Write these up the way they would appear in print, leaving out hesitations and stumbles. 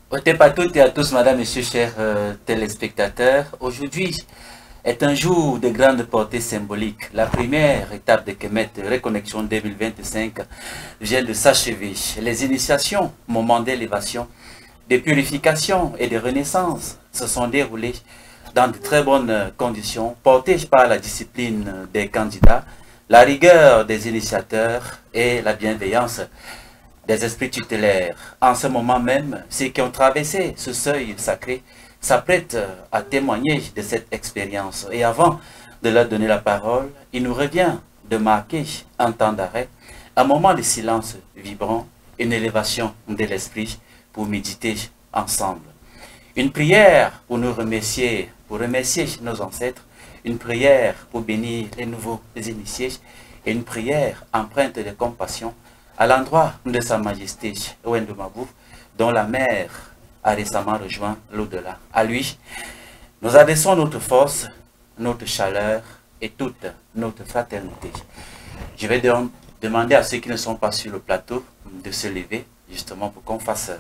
Bonjour à toutes et à tous, madame, messieurs, chers téléspectateurs. Aujourd'hui est un jour de grande portée symbolique. La première étape de Kemet Reconnexion 2025 vient de s'achever. Les initiations, moments d'élévation, de purification et de renaissance se sont déroulées dans de très bonnes conditions, portées par la discipline des candidats, la rigueur des initiateurs et la bienveillance des esprits tutélaires. En ce moment même, ceux qui ont traversé ce seuil sacré s'apprêtent à témoigner de cette expérience. Et avant de leur donner la parole, il nous revient de marquer un temps d'arrêt, un moment de silence vibrant, une élévation de l'esprit pour méditer ensemble. Une prière pour nous remercier, pour remercier nos ancêtres, une prière pour bénir les nouveaux initiés et une prière empreinte de compassion à l'endroit de Sa Majesté Wendo Mabou, dont la mère a récemment rejoint l'au-delà. À lui, nous adressons notre force, notre chaleur et toute notre fraternité. Je vais donc demander à ceux qui ne sont pas sur le plateau de se lever, justement pour qu'on fasse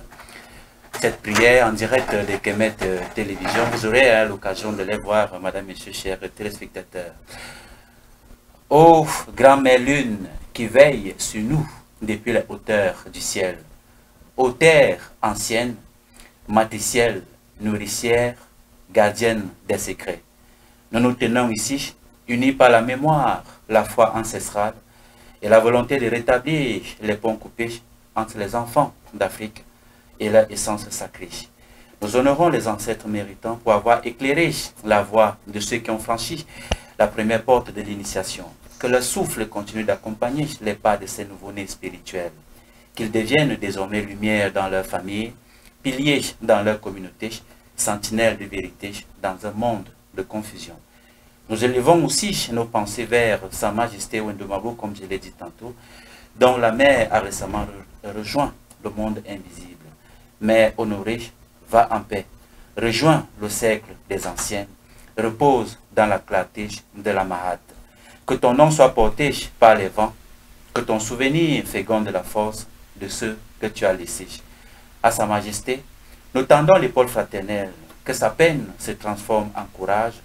cette prière en direct de Kemet Télévision. Vous aurez l'occasion de les voir, madame, messieurs, chers téléspectateurs. Ô grand-mère lune qui veille sur nous depuis les hauteurs du ciel, ô terre ancienne, maticielle, nourricière, gardienne des secrets. Nous nous tenons ici, unis par la mémoire, la foi ancestrale et la volonté de rétablir les ponts coupés entre les enfants d'Afrique et leur essence sacrée. Nous honorons les ancêtres méritants pour avoir éclairé la voie de ceux qui ont franchi la première porte de l'initiation. Que le souffle continue d'accompagner les pas de ces nouveaux-nés spirituels. Qu'ils deviennent désormais lumière dans leur famille, piliers dans leur communauté, sentinelles de vérité dans un monde de confusion. Nous élevons aussi nos pensées vers Sa Majesté Wendo Mabou, comme je l'ai dit tantôt, dont la mère a récemment rejoint le monde invisible. Mère honorée, va en paix, rejoins le cercle des anciens, repose dans la clarté de la Mahat. Que ton nom soit porté par les vents, que ton souvenir féconde la force de ceux que tu as laissés. À Sa Majesté, nous tendons l'épaule fraternelle, que sa peine se transforme en courage,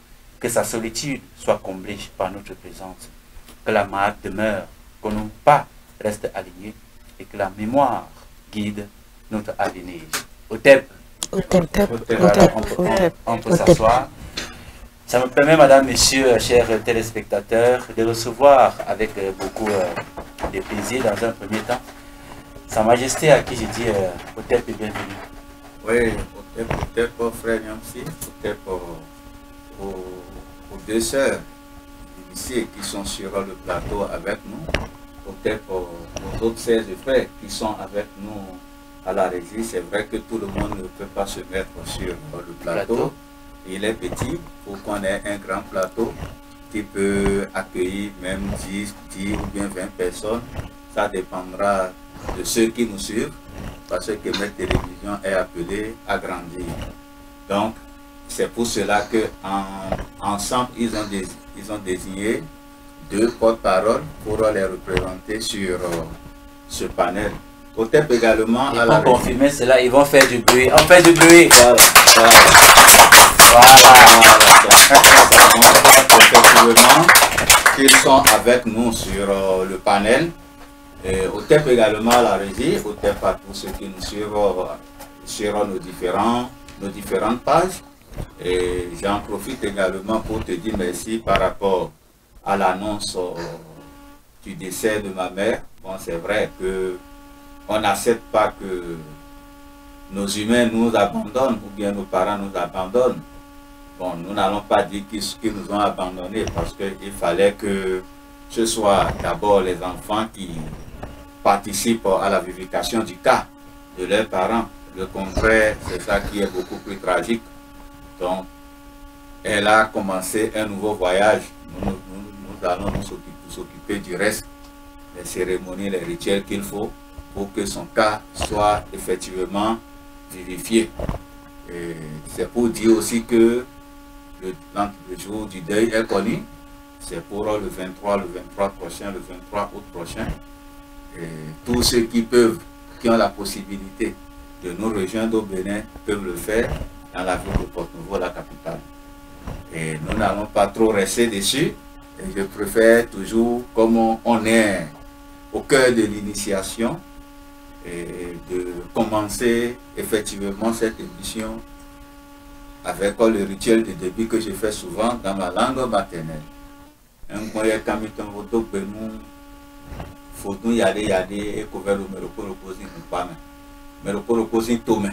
que sa solitude soit comblée par notre présence, que la Mahat demeure, que nos pas restent alignés et que la mémoire guide notre avenir. Otep. On peut s'asseoir. Ça me permet, madame, messieurs, chers téléspectateurs, de recevoir avec beaucoup de plaisir dans un premier temps Sa Majesté à qui je dis Otep et bienvenue. Oui, Otep frère Nyamsi, Otep aux deux sœurs ici qui sont sur le plateau avec nous, Otep aux autres sœurs et frères qui sont avec nous à la régie. C'est vrai que tout le monde ne peut pas se mettre sur le plateau. Il est petit pour qu'on ait un grand plateau qui peut accueillir même 10 ou bien 20 personnes. Ça dépendra de ceux qui nous suivent parce que notre télévision est appelée à grandir. Donc, c'est pour cela qu'ensemble, ils ont désigné 2 porte-paroles pour les représenter sur ce panel. Peut-être également à la confirmer cela, ils vont faire du bruit. On fait du bruit. Voilà. Effectivement, qu'ils sont avec nous sur le panel. Otep également à la régie, Otep à tous ceux qui nous suivent sur nos différentes pages. Et j'en profite également pour te dire merci par rapport à l'annonce du décès de ma mère. Bon, c'est vrai que on n'accepte pas que nos humains nous abandonnent ou bien nos parents nous abandonnent. Bon, nous n'allons pas dire qu'ils nous ont abandonnés parce qu'il fallait que ce soit d'abord les enfants qui participent à la vivification du cas de leurs parents. Le contraire, c'est ça qui est beaucoup plus tragique. Donc, elle a commencé un nouveau voyage. Nous allons nous s'occuper du reste, les cérémonies, les rituels qu'il faut pour que son cas soit effectivement vivifié. C'est pour dire aussi que le jour du deuil est connu. C'est pour le 23 prochain, le 23 août prochain. Et tous ceux qui peuvent, qui ont la possibilité de nous rejoindre au Bénin, peuvent le faire dans la ville de Porto-Novo, la capitale. Et nous n'allons pas trop rester dessus. Et je préfère toujours, comme on est au cœur de l'initiation, et de commencer effectivement cette émission avec le rituel de début que je fais souvent dans ma langue maternelle. Un moyen kamiton voto benu fotu yade et couvert le reposin pas mais le reposin tome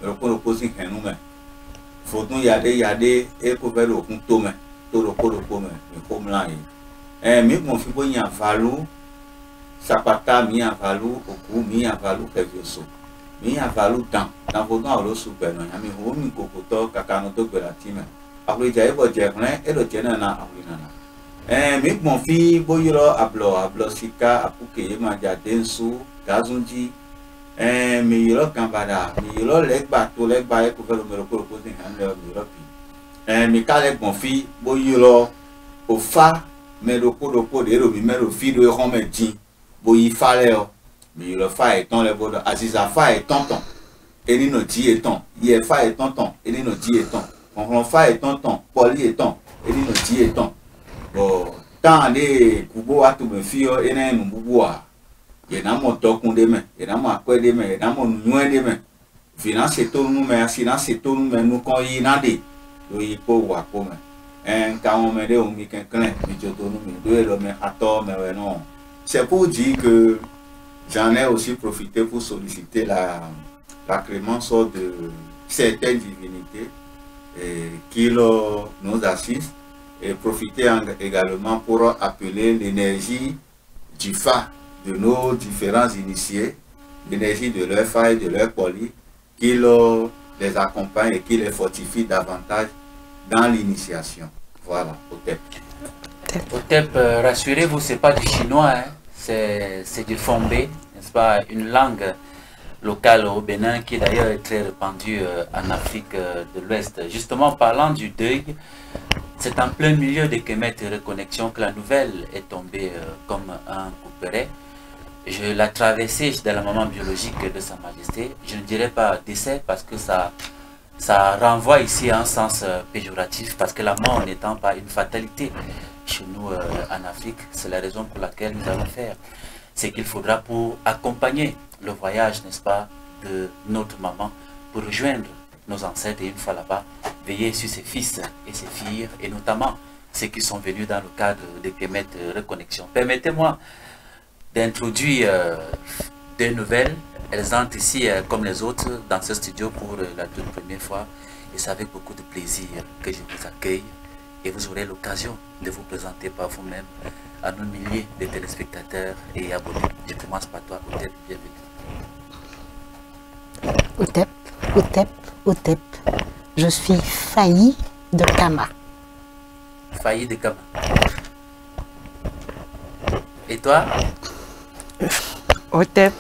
le reposin henume fotu yade et couvert le tome to le pome comme là mi mon fibo y avalu sapata mi avalu oku mi avalu kevioso mi avalu dans voto a lo super no mi ho mi kokoto kakano to belatime après j'ai bo jeklen et le tienne na alinana mi mon fi boyiro ablo sika apuke ma jade nsu gazunji mi yiro kambada mi yiro legba e ko velo mero ko posin hande mi yiro pi mi kale mon fi boyiro ofa mero ko de ro mi mero fi do e ron me din boyi fale o mi yiro fa e ton le bodo aziza fa e tonton eni no di e ton ye fa e tonton eni no di e ton on fa e tonton poli e ton eni no di e ton. Bon, tant les kubo atu me fio ene mbubuwa ye na mo tokun de me ye na mo akwe de me ye na mo nyu de me finance to nu me assurance to nu me nu kon yi na de do yi po wa ko me en ka on me de o mi kenken mi joto nu mi do lo me ato me we non. C'est pour dire que j'en ai aussi profité pour solliciter la clémence de certaines divinités qui nous assistent. Et profiter également pour appeler l'énergie du Fa de nos différents initiés, l'énergie de leur Fa et de leur Poli, qui les accompagne et qui les fortifie davantage dans l'initiation. Voilà, Otep. Otep, rassurez-vous, c'est pas du chinois, hein? C'est du Fombé, n'est-ce pas, une langue locale au Bénin qui d'ailleurs est très répandue en Afrique de l'Ouest. Justement, parlant du deuil, c'est en plein milieu de Kemet Reconnexion que la nouvelle est tombée comme un couperet. Je l'ai traversée de la maman biologique de Sa Majesté. Je ne dirais pas décès parce que ça renvoie ici à un sens péjoratif, parce que la mort n'étant pas une fatalité chez nous en Afrique, c'est la raison pour laquelle nous allons faire. C'est qu'il faudra pour accompagner le voyage, n'est-ce pas, de notre maman pour rejoindre nos ancêtres et une fois là-bas, veiller sur ses fils et ses filles, et notamment ceux qui sont venus dans le cadre de Kemet Reconnexion. Permettez-moi d'introduire deux nouvelles. Elles entrent ici comme les autres dans ce studio pour la toute première fois, et c'est avec beaucoup de plaisir que je vous accueille et vous aurez l'occasion de vous présenter par vous-même à nos milliers de téléspectateurs et abonnés. Je commence par toi, Otep, bienvenue. Otep, je suis Fayi de Kama. Fayi de Kama. Et toi? Otep,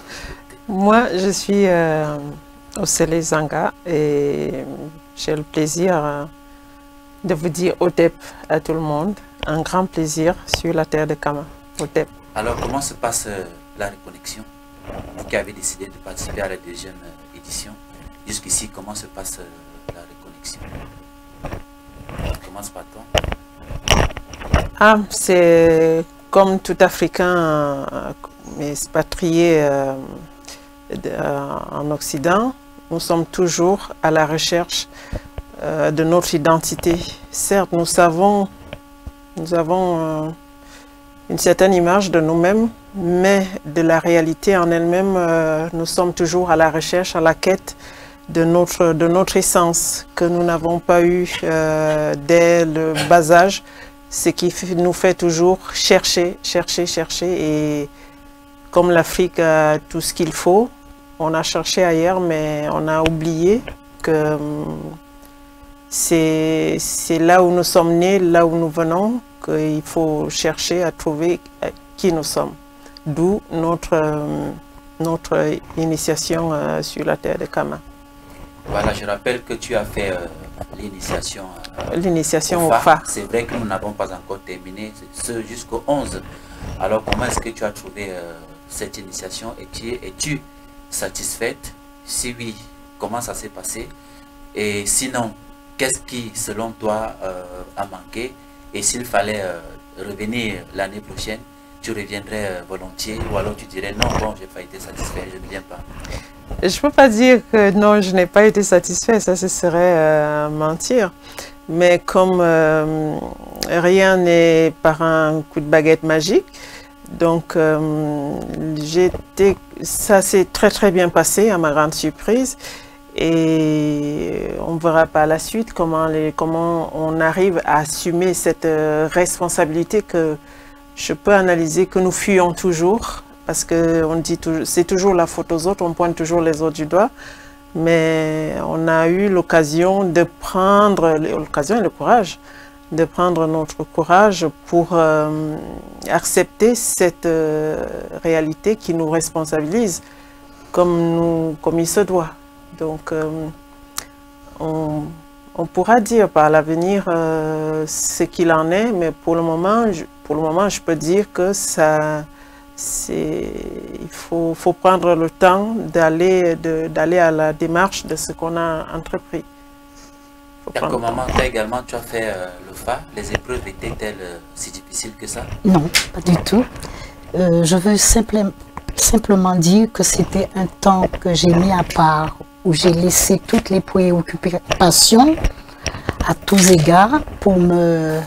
moi je suis au Sele Zanga et j'ai le plaisir de vous dire Otep à tout le monde. Un grand plaisir sur la terre de Kama. Otep. Alors comment se passe la reconnexion? Vous qui avez décidé de participer à la deuxième édition, jusqu'ici, comment se passe la reconnexion? On commence par toi. C'est comme tout Africain expatrié en Occident, nous sommes toujours à la recherche de notre identité. Certes, nous avons une certaine image de nous-mêmes, mais de la réalité en elle-même, nous sommes toujours à la recherche, à la quête de notre essence que nous n'avons pas eu dès le bas âge, ce qui nous fait toujours chercher. Et comme l'Afrique a tout ce qu'il faut, on a cherché ailleurs, mais on a oublié que c'est là où nous sommes nés, là où nous venons, qu'il faut chercher à trouver qui nous sommes. D'où notre initiation sur la terre de Kama. Voilà, je rappelle que tu as fait l'initiation au FA. C'est vrai que nous n'avons pas encore terminé ce jusqu'au 11. Alors comment est-ce que tu as trouvé cette initiation et es-tu satisfaite? Si oui, comment ça s'est passé? Et sinon, qu'est-ce qui, selon toi, a manqué? Et s'il fallait revenir l'année prochaine, tu reviendrais volontiers? Ou alors tu dirais non, bon, j'ai pas été satisfait, je ne viens pas? Je ne peux pas dire que non, je n'ai pas été satisfait, ça ce serait mentir. Mais comme rien n'est par un coup de baguette magique, donc ça s'est très bien passé à ma grande surprise. Et on verra par la suite comment on arrive à assumer cette responsabilité que je peux analyser, que nous fuyons toujours. Parce que c'est toujours la faute aux autres, on pointe toujours les autres du doigt. Mais on a eu l'occasion de prendre, l'occasion et le courage, de prendre notre courage pour accepter cette réalité qui nous responsabilise comme il se doit. Donc, on pourra dire par l'avenir ce qu'il en est, mais pour le moment, je peux dire que il faut prendre le temps d'aller à la démarche de ce qu'on a entrepris. D'accord, maman, également, tu as fait le FA. Les épreuves étaient-elles si difficiles que ça? Non, pas du tout. Je veux simplement dire que c'était un temps que j'ai mis à part, où j'ai laissé toutes les préoccupations à tous égards pour me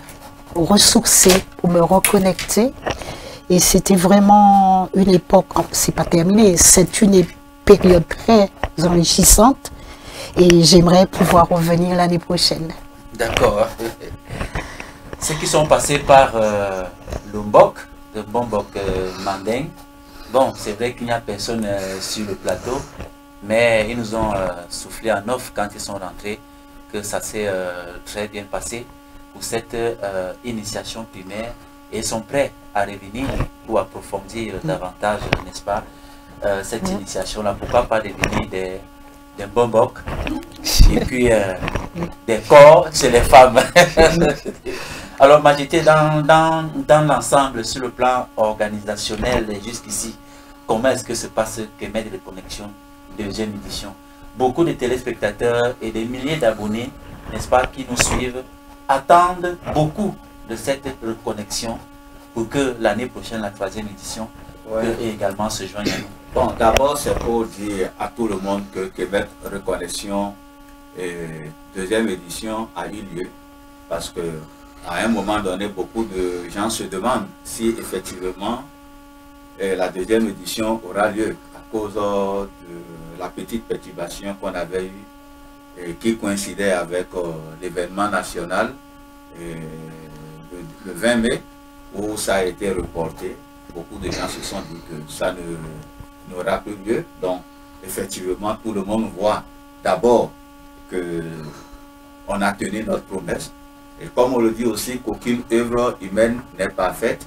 ressourcer, pour me reconnecter. Et c'était vraiment une époque, c'est pas terminé, c'est une période très enrichissante et j'aimerais pouvoir revenir l'année prochaine. D'accord. Ceux qui sont passés par le Mbok Manding, bon, c'est vrai qu'il n'y a personne sur le plateau, mais ils nous ont soufflé en off quand ils sont rentrés que ça s'est très bien passé pour cette initiation primaire et sont prêts à revenir pour approfondir davantage, n'est-ce pas, cette initiation-là. Pourquoi pas devenir des bombok et puis des corps chez les femmes. Alors, Majité, dans l'ensemble, sur le plan organisationnel et jusqu'ici, comment est-ce que se passe Kemet Reconnexion, deuxième édition? Beaucoup de téléspectateurs et des milliers d'abonnés, n'est-ce pas, qui nous suivent, attendent beaucoup de cette reconnexion pour que l'année prochaine, la troisième édition, peut également se joindre à nous. Bon, d'abord, c'est pour dire à tout le monde que Québec Reconnexion deuxième édition a eu lieu parce que à un moment donné, beaucoup de gens se demandent si effectivement la deuxième édition aura lieu à cause de la petite perturbation qu'on avait eue et qui coïncidait avec l'événement national le 20 mai où ça a été reporté. Beaucoup de gens se sont dit que ça n'aura plus lieu. Donc, effectivement, tout le monde voit d'abord qu'on a tenu notre promesse. Et comme on le dit aussi, qu'aucune œuvre humaine n'est parfaite,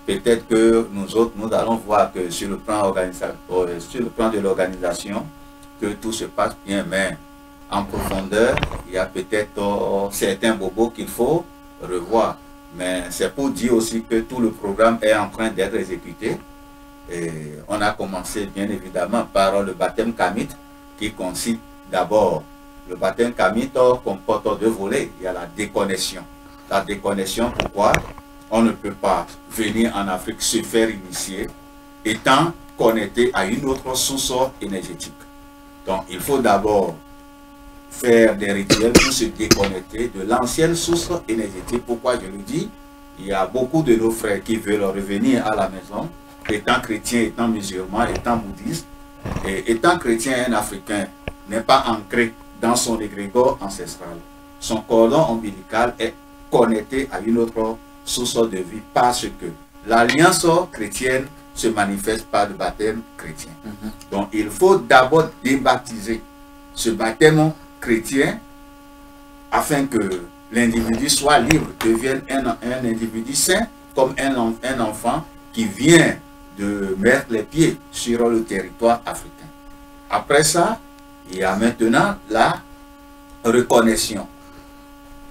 peut-être que nous autres, nous allons voir que sur le plan de l'organisation, que tout se passe bien, mais en profondeur, il y a peut-être certains bobos qu'il faut revoir. Mais c'est pour dire aussi que tout le programme est en train d'être exécuté. Et on a commencé bien évidemment par le baptême Kamit, qui consiste d'abord, le baptême Kamit comporte deux volets. Il y a la déconnexion. La déconnexion, pourquoi? On ne peut pas venir en Afrique se faire initier étant connecté à une autre source énergétique. Donc il faut d'abord faire des rituels pour se déconnecter de l'ancienne source énergétique. Pourquoi je le dis? Il y a beaucoup de nos frères qui veulent revenir à la maison, étant chrétiens, étant musulmans, étant bouddhistes. Et étant chrétien, un Africain n'est pas ancré dans son égrégore ancestral. Son cordon ombilical est connecté à une autre source de vie parce que l'alliance chrétienne se manifeste par le baptême chrétien. Donc il faut d'abord débaptiser ce baptême chrétien afin que l'individu soit libre, devienne un individu saint comme un enfant qui vient de mettre les pieds sur le territoire africain. Après ça, il y a maintenant la reconnexion.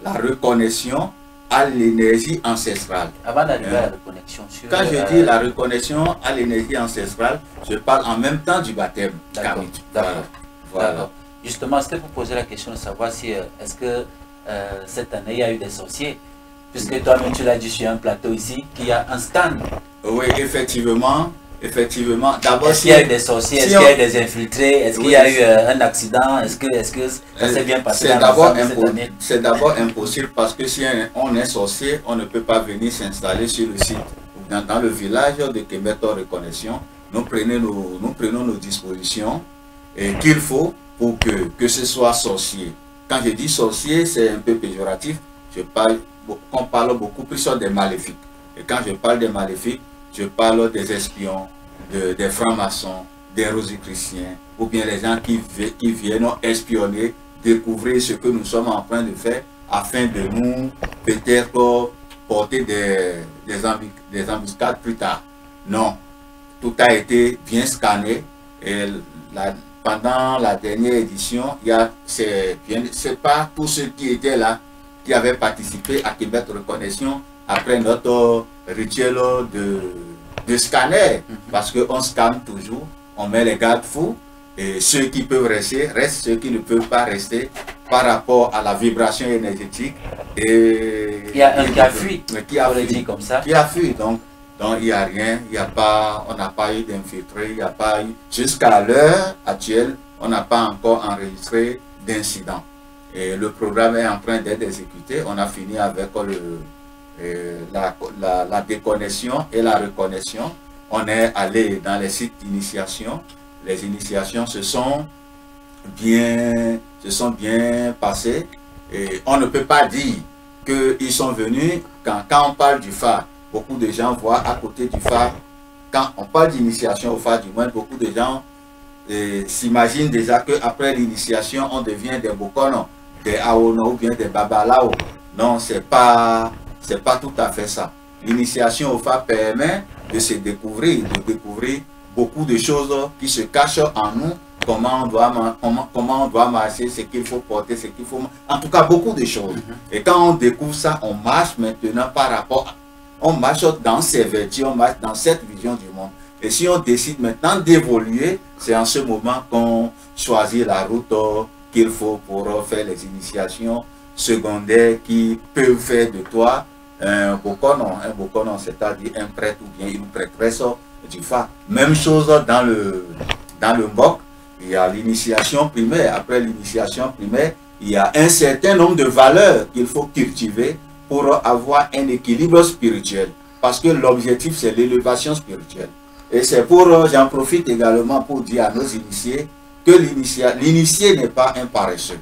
la reconnexion à l'énergie ancestrale. Avant d'arriver à la reconnexion sur... Quand je dis la reconnexion à l'énergie ancestrale, je parle en même temps du baptême. D'accord. Voilà. Justement, c'était pour poser la question de savoir si est-ce que cette année il y a eu des sorciers, puisque toi-même tu l'as dit sur un plateau ici, qu'il y a un stand. Oui, effectivement. D'abord, est-ce qu'il y a eu des sorciers, est-ce qu'il y a eu des infiltrés, est-ce qu'il y a eu un accident, est-ce que ça s'est bien passé cette année? C'est d'abord impossible parce que si on est sorcier, on ne peut pas venir s'installer sur le site. Dans le village de Kemeto Reconnexion, nous prenons nos dispositions qu'il faut pour que ce soit sorcier. Quand je dis sorcier, c'est un peu péjoratif. On parle beaucoup plus sur des maléfiques. Et quand je parle des maléfiques, je parle des espions, des francs-maçons, des rosicruciens, ou bien les gens qui viennent espionner, découvrir ce que nous sommes en train de faire, afin de nous peut-être porter des embuscades plus tard. Non, tout a été bien scanné. Et pendant la dernière édition, c'est pas tous ceux qui étaient là qui avaient participé à Québec Reconnexion après notre rituel de scanner, parce qu'on scanne toujours, on met les garde-fous, et ceux qui peuvent rester, restent, ceux qui ne peuvent pas rester, par rapport à la vibration énergétique. Et il y a un qui a fui, comme ça. Qui a fui, donc il n'y a rien, on n'a pas eu d'infiltré, il n'y a pas eu, jusqu'à l'heure actuelle, on n'a pas encore enregistré d'incident. Et le programme est en train d'être exécuté, on a fini avec la déconnexion et la reconnexion. On est allé dans les sites d'initiation. Les initiations se sont bien passées. Et on ne peut pas dire qu'ils sont venus. Quand on parle du phare, beaucoup de gens voient à côté du phare. Quand on parle d'initiation au phare, du moins, beaucoup de gens s'imaginent déjà qu'après l'initiation, on devient des Bokono, des Aono ou bien des Babalao. Non, c'est pas tout à fait ça. L'initiation au phare permet de se découvrir, beaucoup de choses qui se cachent en nous, comment on doit marcher, ce qu'il faut porter, ce qu'il faut... En tout cas, beaucoup de choses. Et quand on découvre ça, on marche maintenant on marche dans ces vertus, on marche dans cette vision du monde. Et si on décide maintenant d'évoluer, c'est en ce moment qu'on choisit la route qu'il faut pour faire les initiations secondaires qui peuvent faire de toi un bokonon, c'est-à-dire un prêtre ou bien une prêtresse du phare. Même chose dans le MBOC, il y a l'initiation primaire. Après l'initiation primaire, il y a un certain nombre de valeurs qu'il faut cultiver pour avoir un équilibre spirituel. Parce que l'objectif, c'est l'élévation spirituelle. Et c'est j'en profite également pour dire à nos initiés que l'initié n'est pas un paresseux.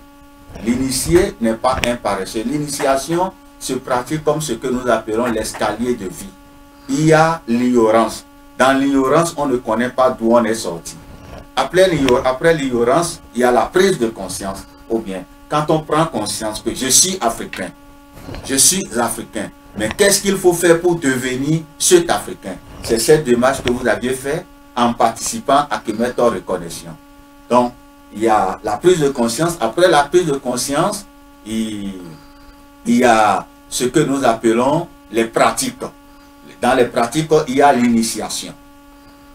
L'initié n'est pas un paresseux. L'initiation se pratique comme ce que nous appelons l'escalier de vie. Il y a l'ignorance. Dans l'ignorance, on ne connaît pas d'où on est sorti. Après l'ignorance, il y a la prise de conscience. Ou bien, quand on prend conscience que je suis africain, mais qu'est-ce qu'il faut faire pour devenir cet Africain? C'est cette démarche que vous aviez faite en participant à Kemeto Reconnexion. Donc, il y a la prise de conscience. Après la prise de conscience, il y a ce que nous appelons les pratiques. Dans les pratiques, il y a l'initiation.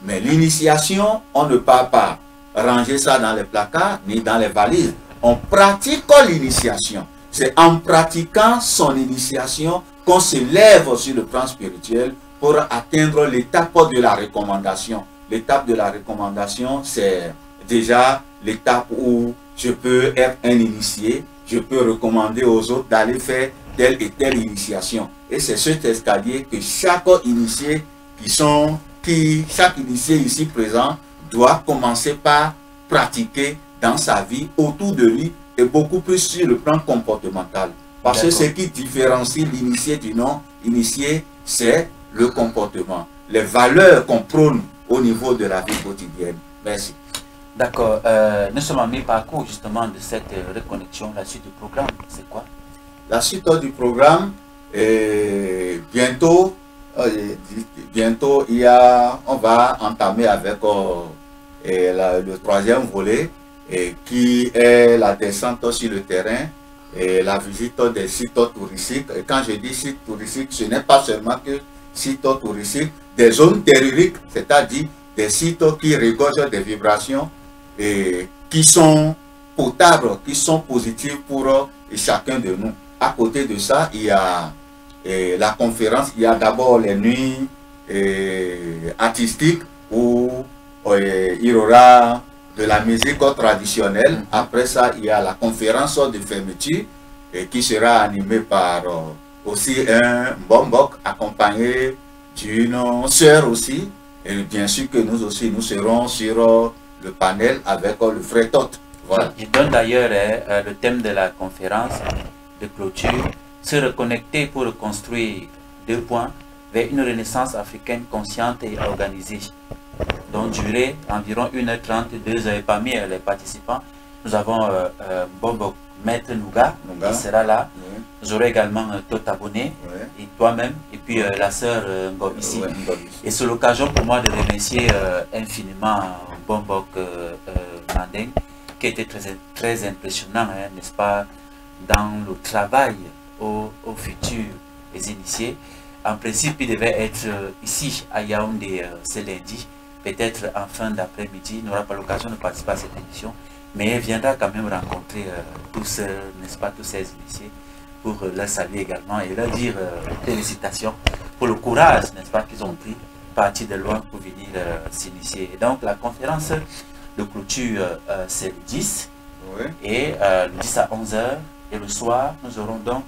Mais l'initiation, on ne peut pas ranger ça dans les placards ni dans les valises. On pratique l'initiation. C'est en pratiquant son initiation qu'on se lève sur le plan spirituel pour atteindre l'étape de la recommandation. L'étape de la recommandation, c'est déjà l'étape où je peux être un initié, je peux recommander aux autres d'aller faire telle et telle initiation. Et c'est cet escalier que chaque initié chaque initié ici présent doit commencer par pratiquer dans sa vie, autour de lui, et beaucoup plus sur le plan comportemental. Parce que ce qui différencie l'initié du non-initié, c'est le comportement, les valeurs qu'on prône au niveau de la vie quotidienne. Merci. D'accord. Nous sommes à mi-parcours justement de cette reconnexion. La suite du programme, c'est quoi? La suite du programme, bientôt, on va entamer avec le troisième volet, qui est la descente sur le terrain la visite des sites touristiques. Et quand je dis sites touristiques, ce n'est pas seulement que sites touristiques, des zones telluriques, c'est-à-dire des sites qui regorgent des vibrations et qui sont potables, qui sont positives pour chacun de nous. À côté de ça, il y a la conférence, il y a d'abord les nuits artistiques où il y aura de la musique traditionnelle. Après ça, il y a la conférence de fermeture qui sera animée par aussi un bombok accompagné d'une sœur aussi. Et bien sûr que nous aussi, nous serons sur le panel avec le frère Tot. Voilà. Je donne d'ailleurs le thème de la conférence de clôture, se reconnecter pour reconstruire 2 points vers une renaissance africaine consciente et organisée, dont durée environ 1h30, 2h. Et parmi les participants, nous avons Bobo Maître Nouga qui sera là. Oui. Nous aurons également Tot Abonné et toi-même, et puis la sœur Ngo ici. Et c'est l'occasion pour moi de remercier infiniment Bombok Mandeng, qui était très impressionnant, hein, n'est-ce pas, dans le travail au futur des initiés. En principe, il devait être ici à Yaoundé ce lundi, peut-être en fin d'après-midi. Il n'aura pas l'occasion de participer à cette émission, mais il viendra quand même rencontrer tous, n'est-ce pas, tous ces initiés pour leur saluer également et leur dire félicitations pour le courage, n'est-ce pas, qu'ils ont pris, partir de loin pour venir s'initier. Donc la conférence de clôture, c'est le 10, et le 10 à 11h, et le soir, nous aurons donc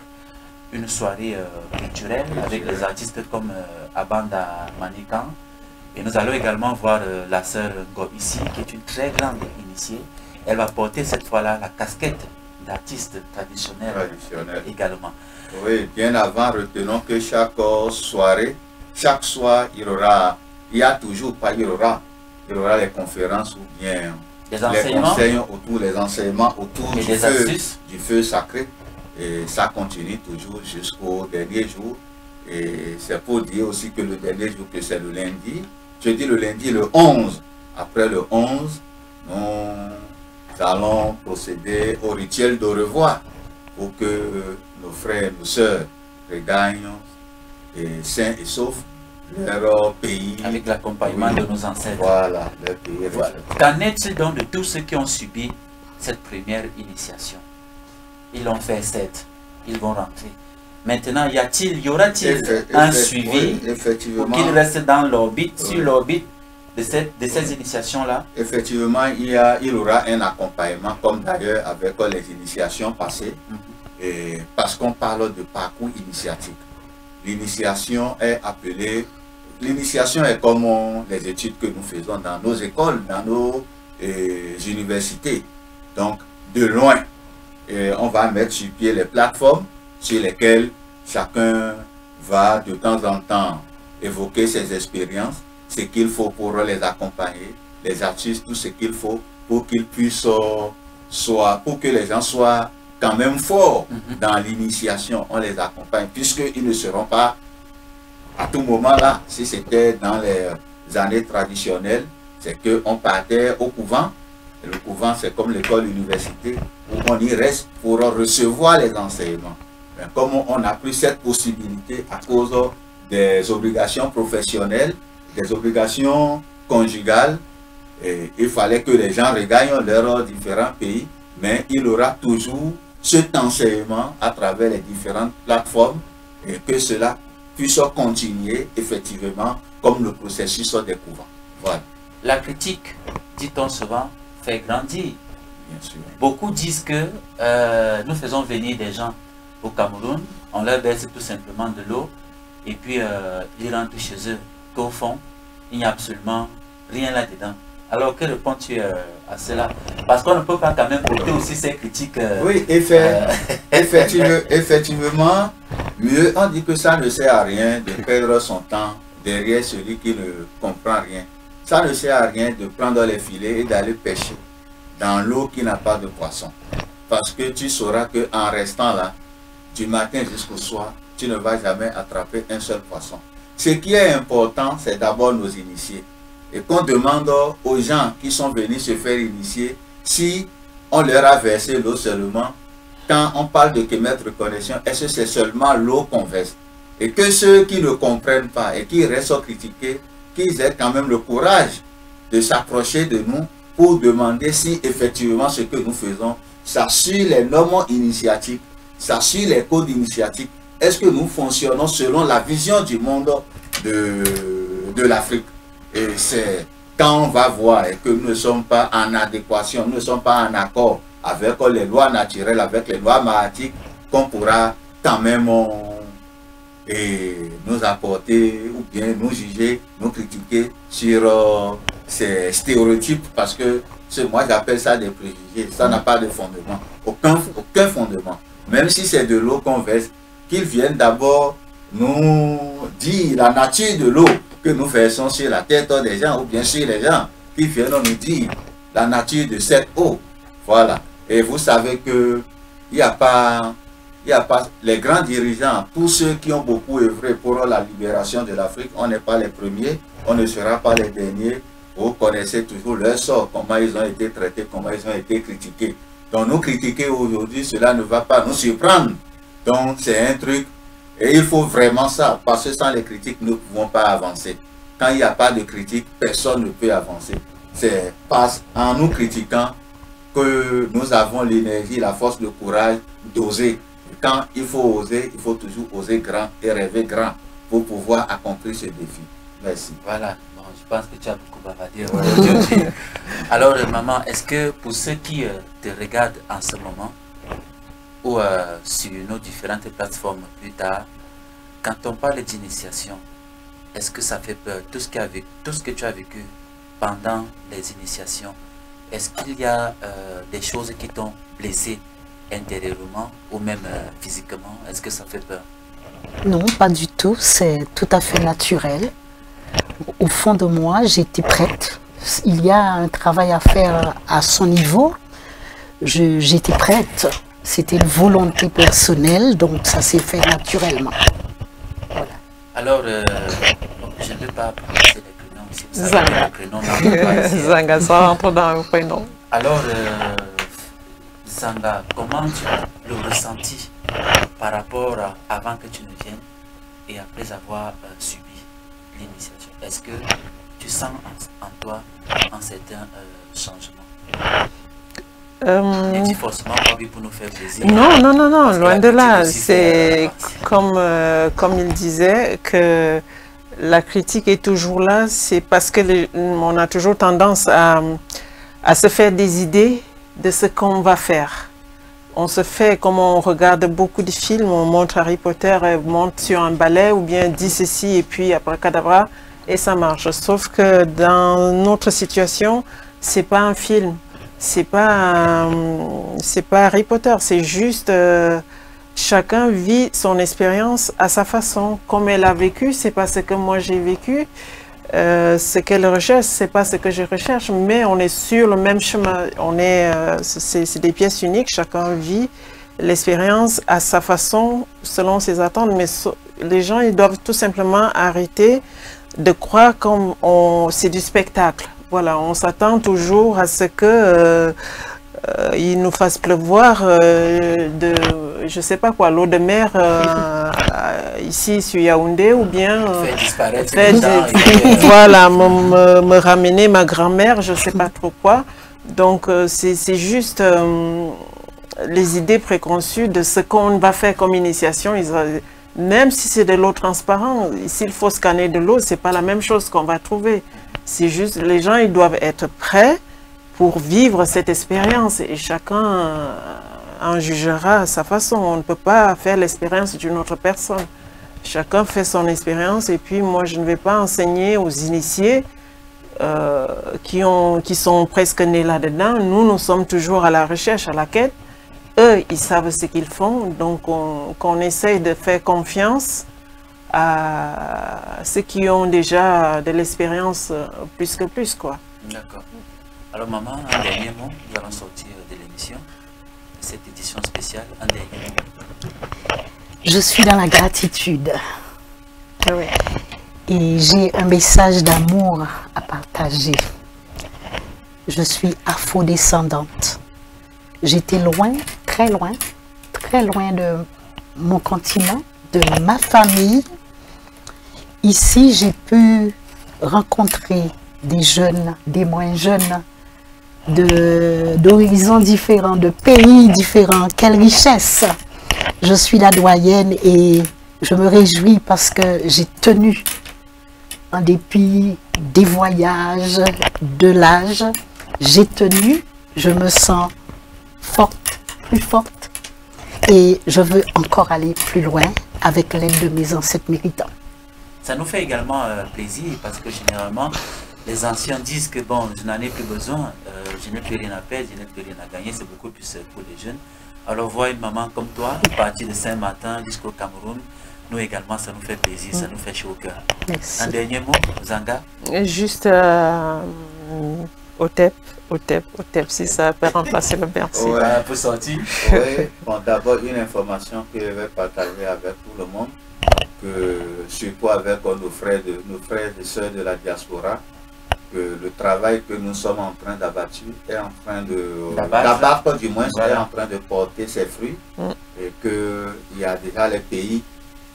une soirée culturelle avec des artistes comme Abanda Manikan. Et nous allons également voir la sœur Ngo ici, qui est une très grande initiée. Elle va porter cette fois-là la casquette d'artiste traditionnel également. Oui, bien avant, retenons que chaque soirée, chaque soir, il y a toujours les conférences ou bien les enseignements autour du feu sacré. Et ça continue toujours jusqu'au dernier jour. Et c'est pour dire aussi que le dernier jour, que c'est le lundi. Je dis le lundi, le 11. Après le 11, nous allons procéder au rituel de revoir pour que nos frères et nos sœurs regagnent sains et saufs leur pays. Avec l'accompagnement de nos ancêtres. Voilà, leur pays. Voilà. Qu'en est-il donc de tous ceux qui ont subi cette première initiation? Ils l'ont fait 7, ils vont rentrer. Maintenant, y aura-t-il un suivi pour qu'ils restent dans l'orbite, sur l'orbite de ces initiations-là? Effectivement, il aura un accompagnement, comme d'ailleurs avec les initiations passées, parce qu'on parle de parcours initiatique. L'initiation est appelée, l'initiation est comme les études que nous faisons dans nos écoles, dans nos universités. Donc, de loin, on va mettre sur pied les plateformes sur lesquelles chacun va de temps en temps évoquer ses expériences, ce qu'il faut pour les accompagner, les artistes, tout ce qu'il faut pour qu'ils puissent pour que les gens soient quand même forts dans l'initiation. On les accompagne puisqu'ils ne seront pas à tout moment là. Si c'était dans les années traditionnelles, c'est qu'on partait au couvent. Et le couvent, c'est comme l'école université où on y reste pour recevoir les enseignements. Mais comme on n'a plus cette possibilité à cause des obligations professionnelles, des obligations conjugales, il fallait que les gens regagnent leurs différents pays, mais il y aura toujours cet enseignement à travers les différentes plateformes et que cela puisse continuer effectivement comme le processus des couvents. Voilà. La critique, dit-on souvent, fait grandir. Bien sûr. Beaucoup disent que nous faisons venir des gens au Cameroun, on leur verse tout simplement de l'eau et puis ils rentrent chez eux. Qu'au fond, il n'y a absolument rien là-dedans. Alors que réponds-tu à cela? Parce qu'on ne peut pas quand même porter aussi ces critiques. Oui, effectivement, mieux on dit que ça ne sert à rien de perdre son temps derrière celui qui ne comprend rien. Ça ne sert à rien de prendre les filets et d'aller pêcher dans l'eau qui n'a pas de poisson. Parce que tu sauras qu'en restant là, du matin jusqu'au soir, tu ne vas jamais attraper un seul poisson. Ce qui est important, c'est d'abord nos initiés. Et qu'on demande aux gens qui sont venus se faire initier, si on leur a versé l'eau seulement, quand on parle de Kemet Reconnexion, est-ce que c'est seulement l'eau qu'on verse? Et que ceux qui ne comprennent pas et qui restent critiqués, qu'ils aient quand même le courage de s'approcher de nous pour demander si effectivement ce que nous faisons, ça suit les normes initiatiques, ça suit les codes initiatiques. Est-ce que nous fonctionnons selon la vision du monde de l'Afrique? Et c'est quand on va voir et que nous ne sommes pas en adéquation, nous ne sommes pas en accord avec les lois naturelles, avec les lois mathématiques, qu'on pourra quand même nous apporter ou bien nous juger, nous critiquer sur ces stéréotypes, parce que moi j'appelle ça des préjugés, ça n'a pas de fondement, aucun fondement. Même si c'est de l'eau qu'on verse, qu'ils viennent d'abord nous dire la nature de l'eau que nous versons sur la tête des gens, ou bien sur les gens, qui viennent nous dire la nature de cette eau. Voilà. Et vous savez que il n'y a pas les grands dirigeants, tous ceux qui ont beaucoup œuvré pour la libération de l'Afrique, on n'est pas les premiers, on ne sera pas les derniers. Vous connaissez toujours leur sort, comment ils ont été traités, comment ils ont été critiqués. Donc nous critiquer aujourd'hui, cela ne va pas nous surprendre. Donc c'est un truc, et il faut vraiment ça, parce que sans les critiques, nous ne pouvons pas avancer. Quand il n'y a pas de critique, personne ne peut avancer. C'est en nous critiquant que nous avons l'énergie, la force, le courage d'oser. Quand il faut oser, il faut toujours oser grand et rêver grand pour pouvoir accomplir ce défi. Merci. Voilà, bon, je pense que tu as beaucoup bavardé aujourd'hui. Alors, maman, est-ce que pour ceux qui te regardent en ce moment, ou sur nos différentes plateformes plus tard, quand on parle d'initiation, est-ce que ça fait peur? Tout ce que tu as vécu pendant les initiations, est-ce qu'il y a des choses qui t'ont blessé intérieurement ou même physiquement? Est-ce que ça fait peur? Non, pas du tout. C'est tout à fait naturel. Au fond de moi, j'étais prête. Il y a un travail à faire à son niveau. J'étais prête. C'était une volonté personnelle, donc ça s'est fait naturellement. Voilà. Alors, je ne peux pas prononcer les prénoms ici. Vous savez, les prénoms Zanga, ça rentre dans le prénom. Alors, Zanga, comment tu as le ressenti par rapport à avant que tu ne viennes et après avoir subi l'initiation? Est-ce que tu sens en toi un certain changement? N'est-il forcément pas pour nous faire plaisir? Non, loin de là. C'est comme il disait que la critique est toujours là, c'est parce que on a toujours tendance à se faire des idées de ce qu'on va faire. On se fait, comme on regarde beaucoup de films, on montre Harry Potter, monte sur un balai ou bien dit ceci et puis abracadabra et ça marche. Sauf que dans notre situation, c'est pas un film. C'est pas Harry Potter, c'est juste chacun vit son expérience à sa façon. Comme elle a vécu, c'est pas ce que moi j'ai vécu. Ce qu'elle recherche, c'est pas ce que je recherche, mais on est sur le même chemin. C'est des pièces uniques, chacun vit l'expérience à sa façon, selon ses attentes. Mais les gens, ils doivent tout simplement arrêter de croire comme c'est du spectacle. Voilà, on s'attend toujours à ce que il nous fasse pleuvoir je sais pas quoi, l'eau de mer ici sur Yaoundé, ou bien voilà, me ramener ma grand-mère, je sais pas trop quoi. Donc c'est juste les idées préconçues de ce qu'on va faire comme initiation. Même si c'est de l'eau transparente, s'il faut scanner de l'eau, c'est pas la même chose qu'on va trouver. C'est juste, les gens, ils doivent être prêts pour vivre cette expérience et chacun en jugera à sa façon. On ne peut pas faire l'expérience d'une autre personne. Chacun fait son expérience et puis moi, je ne vais pas enseigner aux initiés qui sont presque nés là-dedans. Nous sommes toujours à la recherche, à la quête. Eux, ils savent ce qu'ils font, donc qu'on essaye de faire confiance à ceux qui ont déjà de l'expérience plus que plus, quoi. D'accord. Alors maman, un dernier mot, nous allons sortir de l'émission, cette édition spéciale, un dernier mot. Je suis dans la gratitude. Oui. Et j'ai un message d'amour à partager. Je suis afro-descendante. J'étais loin, très loin, très loin de mon continent, de ma famille. Ici, j'ai pu rencontrer des jeunes, des moins jeunes, d'horizons différents, de pays différents. Quelle richesse! Je suis la doyenne et je me réjouis parce que j'ai tenu, en dépit des voyages, de l'âge, j'ai tenu, je me sens forte, plus forte, et je veux encore aller plus loin avec l'aide de mes ancêtres méritants. Ça nous fait également plaisir parce que généralement, les anciens disent que bon, je n'en ai plus besoin, je n'ai plus rien à perdre, je n'ai plus rien à gagner, c'est beaucoup plus pour les jeunes. Alors voir une maman comme toi, partir de Saint-Martin jusqu'au Cameroun, nous également, ça nous fait plaisir, ça nous fait chaud au cœur. Merci. Un dernier mot, Zanga? Juste OTEP, si ça peut remplacer le Bercy. Ouais. Pour sortir. Oui, bon, d'abord une information que je vais partager avec tout le monde, que surtout avec nos frères et sœurs de la diaspora, que le travail que nous sommes en train d'abattre est en train d'abattre du moins, voilà, est en train de porter ses fruits, et qu'il y a déjà les pays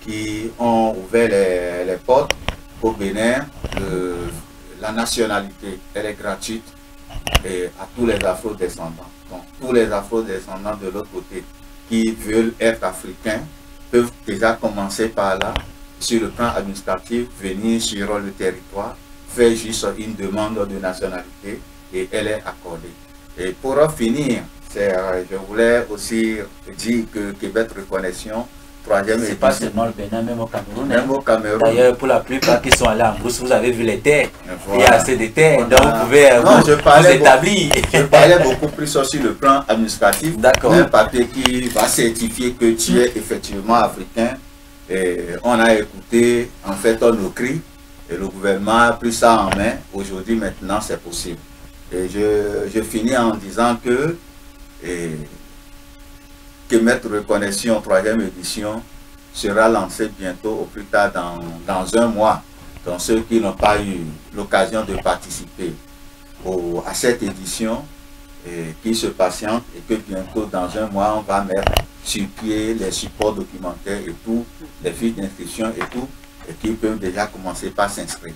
qui ont ouvert les portes au Bénin. La nationalité, elle est gratuite et à tous les afro-descendants. Donc tous les afro-descendants de l'autre côté qui veulent être africains peuvent déjà commencer par là, sur le plan administratif, venir sur le territoire, faire juste une demande de nationalité et elle est accordée. Et pour finir, je voulais aussi dire que Québec Reconnexion, troisième édition. C'est pas seulement le Bénin, même au Cameroun. Même au Cameroun. D'ailleurs, pour la plupart qui sont allés en brousse, vous avez vu les terres. Voilà. Il y a assez de terres, donc vous pouvez vous établir. Je parlais beaucoup plus sur le plan administratif. D'accord. Un papier qui va certifier que tu es effectivement africain. Et on a écouté en fait nos cris et le gouvernement a pris ça en main. Aujourd'hui, maintenant, c'est possible. Et je finis en disant que Mettre Reconnexion 3e édition sera lancée bientôt, au plus tard dans un mois. Donc ceux qui n'ont pas eu l'occasion de participer à cette édition, qui se patientent et que bientôt dans un mois on va mettre sur pied les supports documentaires et tout, les fiches d'inscription et tout, et qui peuvent déjà commencer par s'inscrire.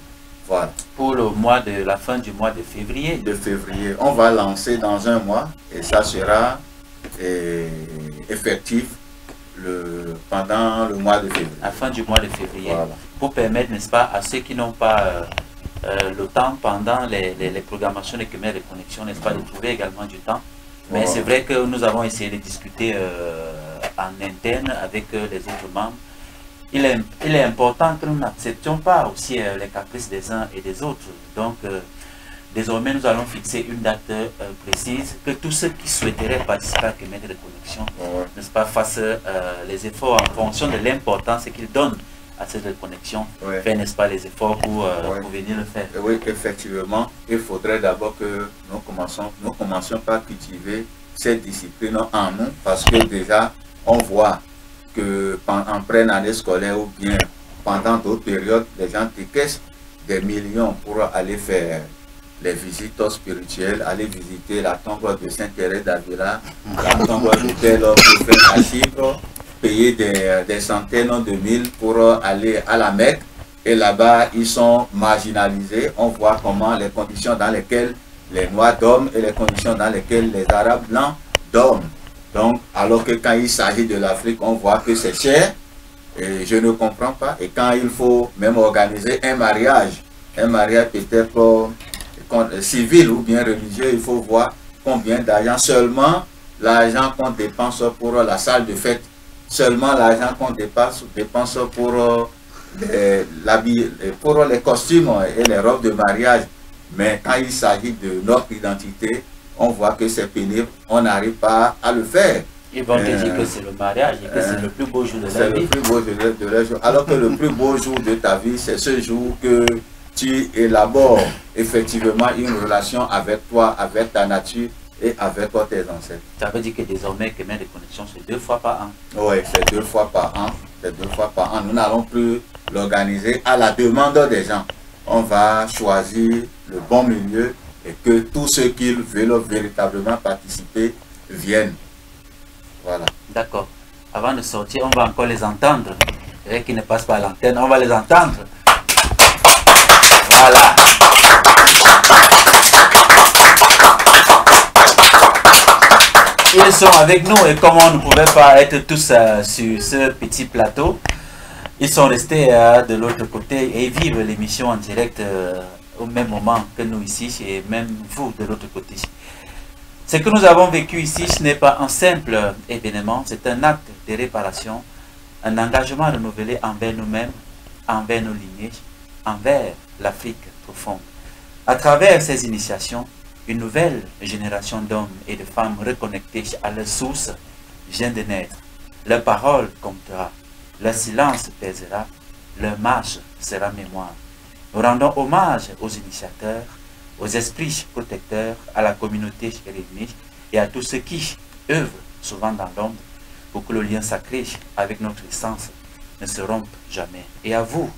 Voilà. Pour le mois de la fin du mois de février. De février, on va lancer dans un mois et ça sera effectif pendant le mois de février. À la fin du mois de février. Voilà. Pour permettre, n'est-ce pas, à ceux qui n'ont pas le temps pendant les programmations de Khmer Reconnexion, n'est-ce pas, de trouver également du temps. Mais c'est vrai que nous avons essayé de discuter en interne avec les autres membres. Il est important que nous n'acceptions pas aussi les caprices des uns et des autres. Donc, désormais, nous allons fixer une date précise, que tous ceux qui souhaiteraient participer à Khmer Reconnexion, n'est-ce pas, fassent les efforts en fonction de l'importance qu'ils donnent à cette reconnexion, faire, n'est-ce pas, les efforts pour venir le faire. Oui, effectivement, il faudrait d'abord que nous commencions par cultiver cette discipline en nous, parce que déjà, on voit que en pré-année scolaire ou bien pendant d'autres périodes, les gens décaissent des millions pour aller faire les visites spirituelles, aller visiter la tombe de Saint-Thérèse d'Avila, la tombe de tel prophète à Chypre, payer des centaines de mille pour aller à la Mecque. Et là-bas, ils sont marginalisés. On voit comment les conditions dans lesquelles les Noirs dorment et les conditions dans lesquelles les Arabes blancs dorment. Donc, alors que quand il s'agit de l'Afrique, on voit que c'est cher. Et je ne comprends pas. Et quand il faut même organiser un mariage peut-être civil ou bien religieux, il faut voir combien d'argent, seulement l'argent qu'on dépense pour la salle de fête, seulement l'argent qu'on dépense pour les costumes et les robes de mariage. Mais quand il s'agit de notre identité, on voit que c'est pénible, on n'arrive pas à le faire. Ils vont te dire que c'est le mariage et que c'est le plus beau jour de la vie. C'est le plus beau jour de leur jour. Alors que le plus beau jour de ta vie, c'est ce jour que tu élabores effectivement une relation avec toi, avec ta nature et avec tes ancêtres. Ça veut dire que désormais, Khmer Reconnexion, c'est 2 fois par an. Oui, c'est 2 fois par an. C'est 2 fois par an. Nous n'allons plus l'organiser à la demande des gens. On va choisir le bon milieu et que tous ceux qui veulent véritablement participer viennent. Voilà. D'accord. Avant de sortir, on va encore les entendre. Et qui ne passent pas à l'antenne, on va les entendre. Voilà. Ils sont avec nous et comme on ne pouvait pas être tous sur ce petit plateau, ils sont restés de l'autre côté et vivent l'émission en direct au même moment que nous ici et même vous de l'autre côté. Ce que nous avons vécu ici, ce n'est pas un simple événement, c'est un acte de réparation, un engagement renouvelé envers nous-mêmes, envers nos lignées, envers l'Afrique profonde. À travers ces initiations, une nouvelle génération d'hommes et de femmes reconnectés à leur source vient de naître. Leur parole comptera, leur silence pèsera, leur marche sera mémoire. Nous rendons hommage aux initiateurs, aux esprits protecteurs, à la communauté réunie et à tous ceux qui œuvrent souvent dans l'ombre pour que le lien sacré avec notre essence ne se rompe jamais. Et à vous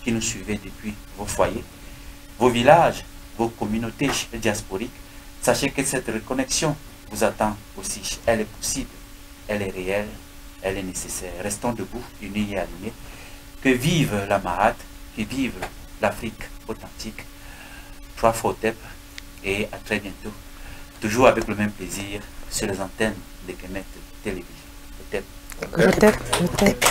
qui nous suivez depuis vos foyers, vos villages, vos communautés diasporiques, sachez que cette reconnexion vous attend aussi. Elle est possible, elle est réelle, elle est nécessaire. Restons debout, unis et alignés. Que vive la Mahat, que vive l'Afrique authentique. 3 fois Otep et à très bientôt. Toujours avec le même plaisir sur les antennes de Kemet Télévision. Otep. Otep.